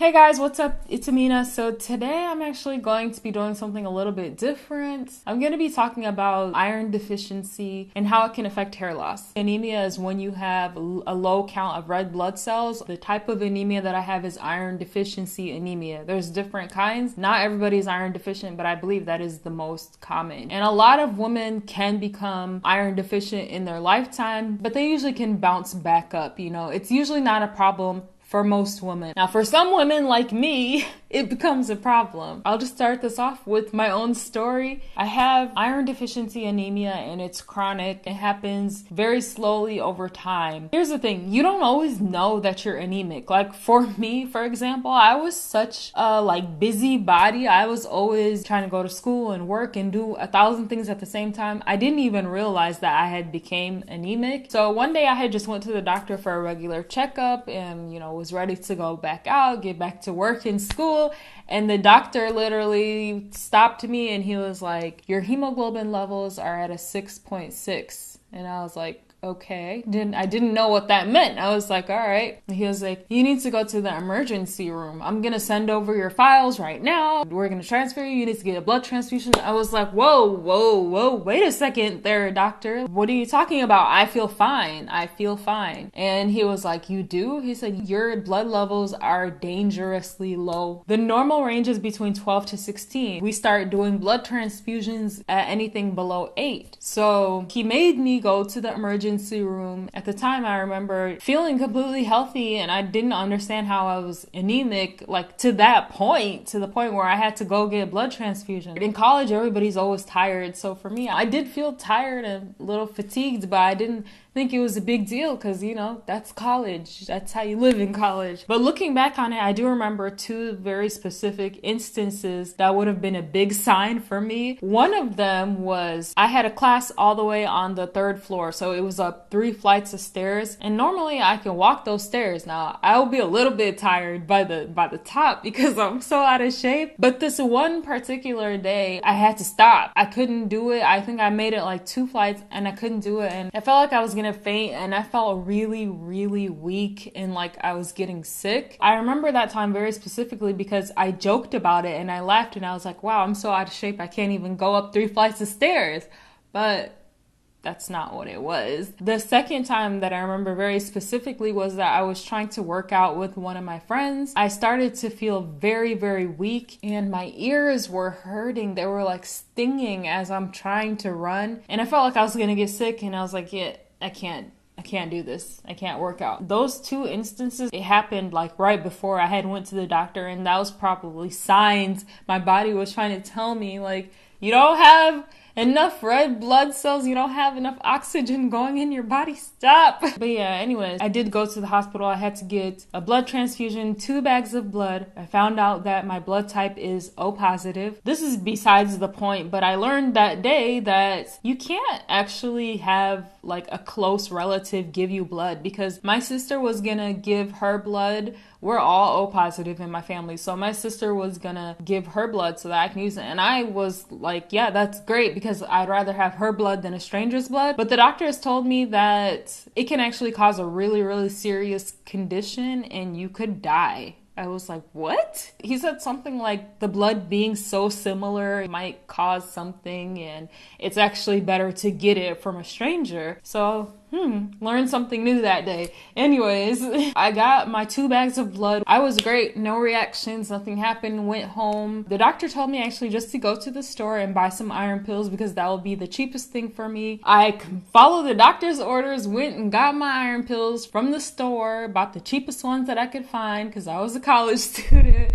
Hey guys, what's up? It's Amina. So today I'm actually going to be doing something a little bit different. I'm going to be talking about iron deficiency and how it can affect hair loss. Anemia is when you have a low count of red blood cells. The type of anemia that I have is iron deficiency anemia. There's different kinds. Not everybody is iron deficient, but I believe that is the most common. And a lot of women can become iron deficient in their lifetime, but they usually can bounce back up. It's usually not a problem for most women. Now, for some women like me, it becomes a problem. I'll just start this off with my own story. I have iron deficiency anemia and it's chronic. It happens very slowly over time. Here's the thing, you don't always know that you're anemic. Like for me, for example, I was such a busy body. I was always trying to go to school and work and do 1,000 things at the same time. I didn't even realize that I had became anemic. So one day I had just went to the doctor for a regular checkup and, was ready to go back out, get back to work and school. And the doctor literally stopped me and he was like, your hemoglobin levels are at a 6.6. And I was like, okay. I didn't know what that meant. I was like, all right. And he was like, you need to go to the emergency room. I'm going to send over your files right now. We're going to transfer you. You need to get a blood transfusion. I was like, whoa. Wait a second there, doctor. What are you talking about? I feel fine. And he was like, you do? He said, your blood levels are dangerously low. The normal range is between 12 to 16. We start doing blood transfusions at anything below 8. So he made me go to the emergency room. At the time, I remember feeling completely healthy and I didn't understand how I was anemic, to the point where I had to go get a blood transfusion. In college, everybody's always tired. So for me, I did feel tired and a little fatigued, but I didn't think it was a big deal because, that's college. That's how you live in college. But looking back on it, I do remember two very specific instances that would have been a big sign for me. One of them was I had a class all the way on the 3rd floor. So it was up 3 flights of stairs. And normally I can walk those stairs. Now, I'll be a little bit tired by the top because I'm so out of shape. But this one particular day, I had to stop. I couldn't do it. I think I made it 2 flights and I couldn't do it. And I felt like I was gonna faint and I felt really weak and I was getting sick. I remember that time very specifically because I joked about it and I laughed and I was like, wow, I'm so out of shape. I can't even go up 3 flights of stairs. But that's not what it was. The second time that I remember very specifically was that I was trying to work out with one of my friends. I started to feel very weak and my ears were hurting. They were stinging as I'm trying to run. And I felt like I was gonna get sick and I was like, yeah, I can't do this. I can't work out. Those 2 instances, it happened right before I had went to the doctor, and that was probably signs my body was trying to tell me you don't have enough red blood cells, you don't have enough oxygen going in your body, stop. But yeah, anyways, I did go to the hospital. I had to get a blood transfusion, 2 bags of blood. I found out that my blood type is O positive. This is besides the point, but I learned that day that you can't actually have a close relative give you blood because my sister was gonna give her blood. We're all O positive in my family. So my sister was gonna give her blood so that I can use it. And I was like, yeah, that's great because I'd rather have her blood than a stranger's blood. But the doctor has told me that it can actually cause a really serious condition and you could die. I was like, what? He said something like the blood being so similar might cause something and it's actually better to get it from a stranger. So, learned something new that day. Anyways, I got my 2 bags of blood. I was great. No reactions. Nothing happened. Went home. The doctor told me actually just to go to the store and buy some iron pills because that will be the cheapest thing for me. I followed the doctor's orders, went and got my iron pills from the store, bought the cheapest ones that I could find because I was a college student.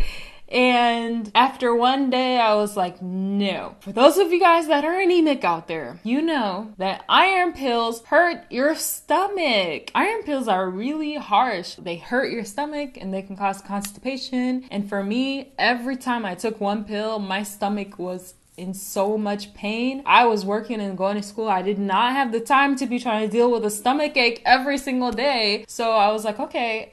And after one day, I was like, no. For those of you guys that are anemic out there, you know that iron pills hurt your stomach. Iron pills are really harsh. They hurt your stomach and they can cause constipation. And for me, every time I took one pill, my stomach was in so much pain. I was working and going to school. I did not have the time to be trying to deal with a stomach ache every single day. So I was like, okay,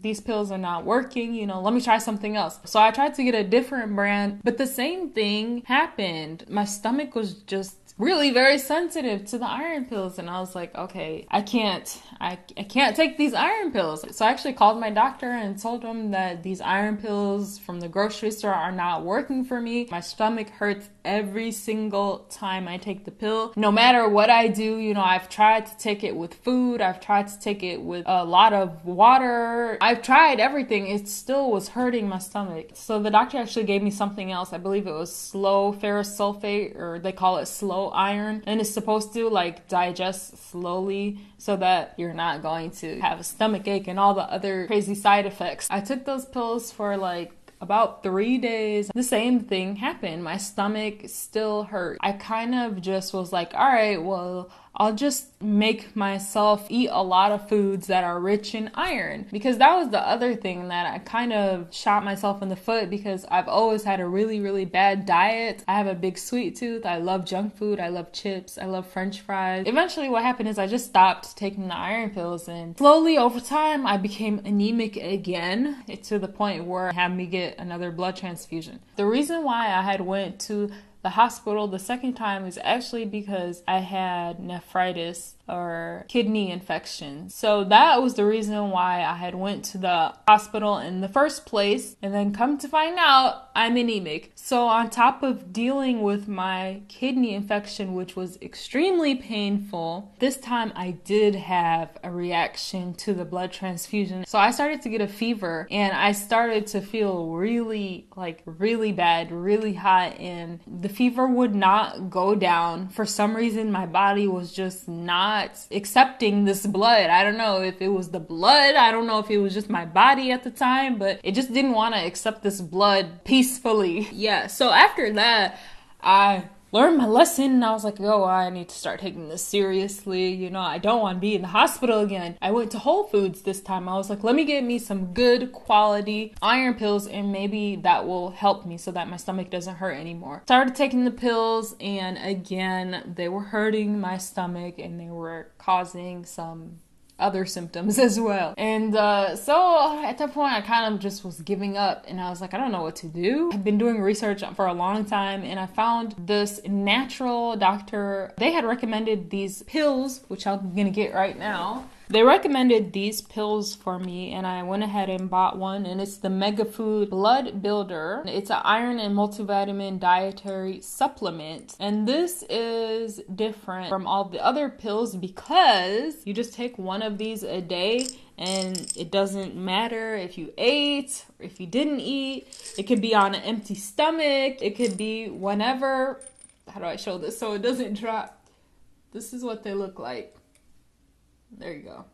these pills are not working, let me try something else. So I tried to get a different brand, but the same thing happened. My stomach was just really very sensitive to the iron pills. And I was like, okay, I can't take these iron pills. So I actually called my doctor and told him that these iron pills from the grocery store are not working for me. My stomach hurts every single time I take the pill. No matter what I do, you know, I've tried to take it with food. I've tried to take it with a lot of water. I've tried everything. It still was hurting my stomach. So the doctor actually gave me something else. I believe it was slow ferrous sulfate, or they call it slow iron. And it's supposed to like digest slowly so that you're not going to have a stomach ache and all the other crazy side effects. I took those pills for like about 3 days. The same thing happened. My stomach still hurt. I kind of just was like, all right, well, I'll just make myself eat a lot of foods that are rich in iron, because that was the other thing that I kind of shot myself in the foot, because I've always had a really, really bad diet. I have a big sweet tooth. I love junk food. I love chips. I love French fries. Eventually what happened is I just stopped taking the iron pills, and slowly over time I became anemic again, to the point where it had me get another blood transfusion. The reason why I had went to the hospital the second time is actually because I had nephritis, or kidney infection. So that was the reason why I had went to the hospital in the first place, and then come to find out I'm anemic. So on top of dealing with my kidney infection, which was extremely painful, this time I did have a reaction to the blood transfusion. So I started to get a fever, and I started to feel really bad, really hot, and the fever would not go down. For some reason, my body was just not accepting this blood. I don't know if it was the blood. I don't know if it was just my body at the time, but it just didn't want to accept this blood peacefully. Yeah, so after that, I learned my lesson, and I was like, oh, I need to start taking this seriously. You know, I don't want to be in the hospital again. I went to Whole Foods this time. I was like, let me get me some good quality iron pills, and maybe that will help me so that my stomach doesn't hurt anymore. Started taking the pills, and again, they were hurting my stomach, and they were causing some other symptoms as well. And so at that point I kind of just was giving up, and I was like, I don't know what to do. I've been doing research for a long time, and I found this natural doctor. They had recommended these pills, which I'm gonna get right now. They recommended these pills for me, and I went ahead and bought one, and it's the Mega Food Blood Builder. It's an iron and multivitamin dietary supplement, and this is different from all the other pills because you just take one of these a day, and it doesn't matter if you ate or if you didn't eat. It could be on an empty stomach. It could be whenever. How do I show this so it doesn't drop? This is what they look like. There you go.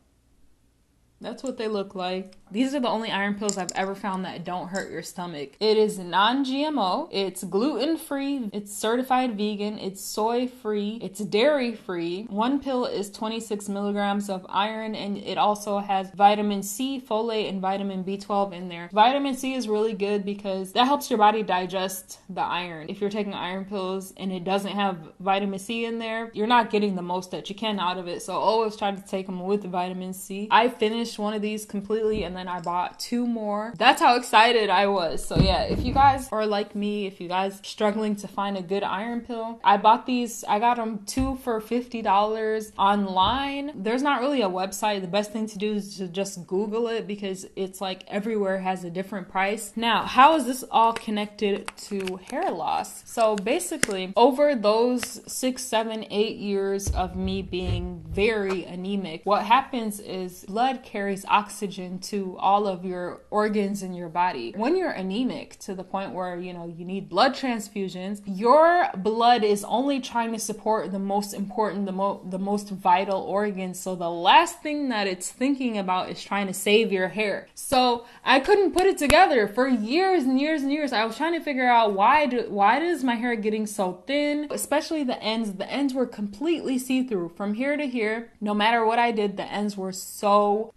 That's what they look like. These are the only iron pills I've ever found that don't hurt your stomach. It is non-GMO, it's gluten-free, it's certified vegan, it's soy-free, it's dairy-free. One pill is 26 milligrams of iron, and it also has vitamin C, folate, and vitamin B12 in there. Vitamin C is really good because that helps your body digest the iron. If you're taking iron pills and it doesn't have vitamin C in there, you're not getting the most that you can out of it. So always try to take them with vitamin C. I finished one of these completely, and then I bought 2 more. That's how excited I was. So yeah, if you guys are like me, if you guys are struggling to find a good iron pill, I bought these. I got them 2 for $50 online. There's not really a website. The best thing to do is to just Google it, because it's like everywhere has a different price. Now, how is this all connected to hair loss? So basically, over those 6, 7, 8 years of me being very anemic, what happens is blood carries oxygen to all of your organs in your body. When you're anemic to the point where, you know, you need blood transfusions, your blood is only trying to support the most important, the most vital organs. So the last thing that it's thinking about is trying to save your hair. So I couldn't put it together for years and years and years. I was trying to figure out why is my hair getting so thin, especially the ends. The ends were completely see-through from here to here. No matter what I did, the ends were so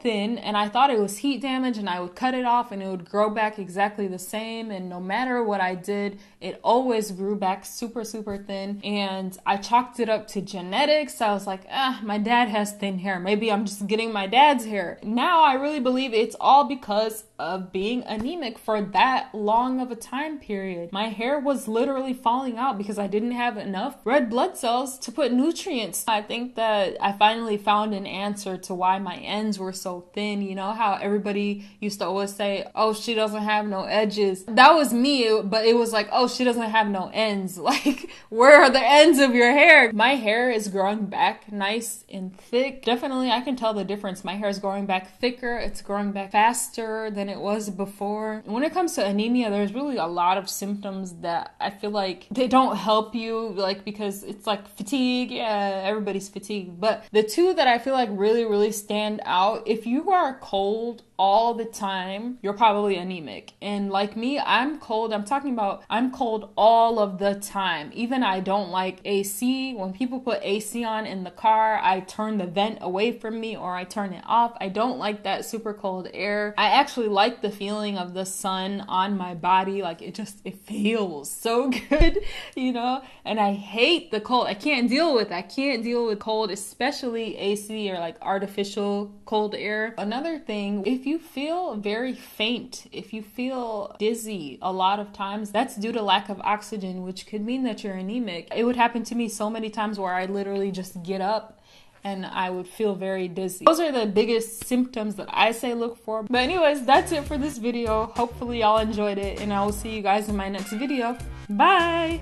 thin, and I thought it was heat damage, and I would cut it off and it would grow back exactly the same, and no matter what I did, It always grew back super, super thin. And I chalked it up to genetics. I was like, my dad has thin hair. Maybe I'm just getting my dad's hair. Now I really believe it's all because of being anemic for that long of a time period. My hair was literally falling out because I didn't have enough red blood cells to put nutrients. I think that I finally found an answer to why my ends were so thin. You know how everybody used to always say, oh, she doesn't have no edges. That was me, but it was like, oh, she doesn't have no ends. Like, where are the ends of your hair? My hair is growing back nice and thick. Definitely, I can tell the difference. My hair is growing back thicker. It's growing back faster than it was before. When it comes to anemia, there's really a lot of symptoms that I feel like they don't help you, like, because it's like fatigue. Yeah, everybody's fatigued. But the two that I feel like really stand out, if you are cold all the time, you're probably anemic. And like me, I'm cold. I'm cold all of the time. Even I don't like AC. When people put AC on in the car, I turn the vent away from me or I turn it off. I don't like that super cold air. I actually like the feeling of the sun on my body. Like it feels so good, you know? And I hate the cold. I can't deal with cold, especially AC or like artificial cold air. Another thing, if you feel very faint, if you feel dizzy a lot of times, that's due to lack of oxygen, which could mean that you're anemic. It would happen to me so many times where I literally just get up and I would feel very dizzy. Those are the biggest symptoms that I say look for. But anyways, that's it for this video. Hopefully y'all enjoyed it, and I will see you guys in my next video. Bye!